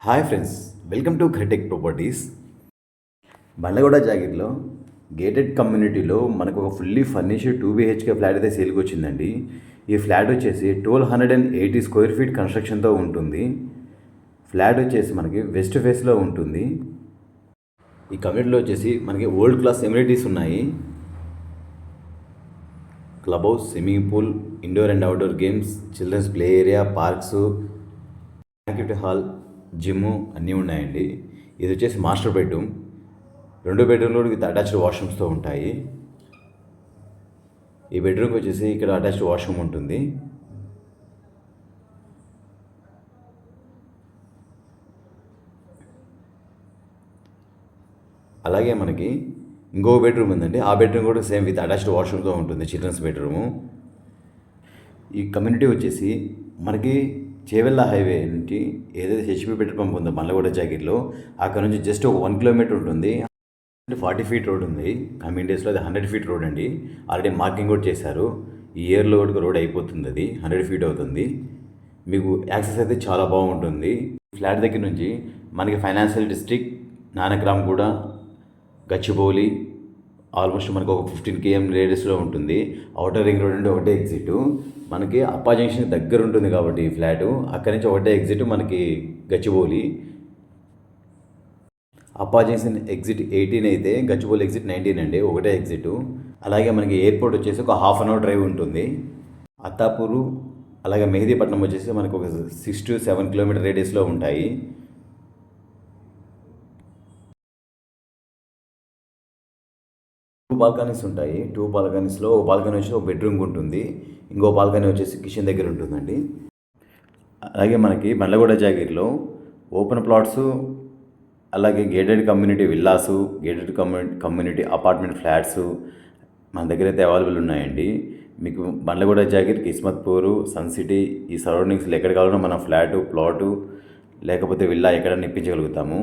Hi friends, welcome to Kritec properties. Bandlaguda జాగిర్లో gated కమ్యూనిటీలో మనకు ఒక ఫుల్లీ ఫర్నిష్డ్ 2 BHK ఫ్లాట్ అయితే సేల్కి వచ్చిందండి. ఈ ఫ్లాట్ వచ్చేసి 1280 స్క్వేర్ ఫీట్ కన్స్ట్రక్షన్తో ఉంటుంది. ఫ్లాట్ వచ్చేసి మనకి వెస్ట్ ఫేస్లో ఉంటుంది. ఈ కమ్యూనిటీలో వచ్చేసి మనకి వరల్డ్ క్లాస్ ఎమ్యూనిటీస్ ఉన్నాయి. Club house, swimming pool, indoor and outdoor games, children's play area, parks, banquet hall, gym అన్నీ ఉన్నాయండి. ఇది వచ్చేసి మాస్టర్ బెడ్రూమ్. 2 బెడ్రూమ్లు విత్ అటాచ్డ్ వాష్రూమ్స్తో ఉంటాయి. ఈ బెడ్రూమ్కి వచ్చేసి ఇక్కడ అటాచ్డ్ వాష్రూమ్ ఉంటుంది. అలాగే మనకి ఇంకో బెడ్రూమ్ ఉందండి. ఆ బెడ్రూమ్ కూడా సేమ్ విత్ అటాచ్డ్ వాష్రూమ్తో ఉంటుంది, చిల్డ్రన్స్ బెడ్రూము. ఈ కమ్యూనిటీ వచ్చేసి మనకి చేవెళ్ళ హైవే నుంచి ఏదైతే హెచ్పి పెట్రోల్ పంప్ ఉందో బండ్లగూడ జాగిర్లో, అక్కడ నుంచి జస్ట్ ఒక 1 కిలోమీటర్ ఉంటుంది. 40 ఫీట్ రోడ్ ఉంది. కమింగ్ డేస్లో అది 100 ఫీట్ రోడ్ అండి. ఆల్రెడీ మార్కింగ్ కూడా చేశారు. ఈ ఇయర్లో కూడా రోడ్ అయిపోతుంది. అది 100 ఫీట్ అవుతుంది. మీకు యాక్సెస్ అయితే చాలా బాగుంటుంది. ఫ్లాట్ దగ్గర నుంచి మనకి ఫైనాన్షియల్ డిస్ట్రిక్ట్, నానక్రామ్ కూడా, గచ్చిబౌలి ఆల్మోస్ట్ మనకు ఒక 15 km రేడియస్లో ఉంటుంది. అవుటర్ రింగ్ రోడ్ అంటే ఒకటే ఎగ్జిట్. మనకి అప్పా జంక్షన్ దగ్గర ఉంటుంది కాబట్టి ఈ ఫ్లాటు, అక్కడి నుంచి ఒకటే ఎగ్జిట్ మనకి గచ్చిబౌలి. అప్పా జంక్షన్ ఎగ్జిట్ 18 అయితే గచ్చిబౌలి ఎగ్జిట్ 19 అండి, ఒకటే ఎగ్జిట్. అలాగే మనకి ఎయిర్పోర్ట్ వచ్చేసి ఒక 1/2 అవర్ డ్రైవ్ ఉంటుంది. అత్తాపూరు అలాగే మెహదీపట్నం వచ్చేసి మనకు ఒక 6 to 7 కిలోమీటర్ రేడియస్లో ఉంటాయి. 2 బాల్కనీస్ ఉంటాయి. 2 బాల్కనీస్లో ఒక బాల్కనీ వచ్చి ఒక బెడ్రూమ్ ఉంటుంది. ఇంకో బాల్కనీ వచ్చేసి కిచెన్ దగ్గర ఉంటుందండి. అలాగే మనకి బండ్లగూడ జాగిర్లో ఓపెన్ ప్లాట్స్, అలాగే gated community villas, gated community apartment flats మన దగ్గర అయితే అవైలబుల్ ఉన్నాయండి. మీకు బండ్లగూడ జాగిర్, కిస్మత్పూరు, సన్ సిటీ ఈ సరౌండింగ్స్లో ఎక్కడ కావాలన్నా మన ఫ్లాటు, ప్లాటు లేకపోతే విల్లా ఎక్కడన్నా ఇప్పించగలుగుతాము.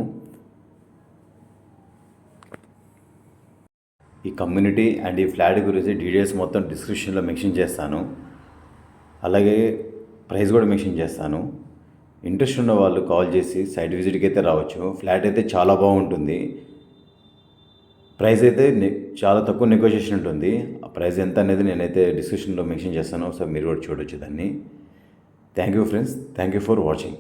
ఈ కమ్యూనిటీ అండ్ ఈ ఫ్లాట్ గురించి డీటెయిల్స్ మొత్తం డిస్క్రిప్షన్లో మెన్షన్ చేస్తాను. అలాగే ప్రైస్ కూడా మెన్షన్ చేస్తాను. ఇంట్రెస్ట్ ఉన్న వాళ్ళు కాల్ చేసి సైట్ విజిట్కి అయితే రావచ్చు. ఫ్లాట్ అయితే చాలా బాగుంటుంది. ప్రైస్ అయితే చాలా తక్కువ నెగోషియేషన్ ఉంటుంది. ఆ ప్రైస్ ఎంత అనేది నేనైతే డిస్క్రిప్షన్లో మెన్షన్ చేస్తాను. సో మీరు కూడా చూడొచ్చు దాన్ని. Thank you friends, thank you for watching.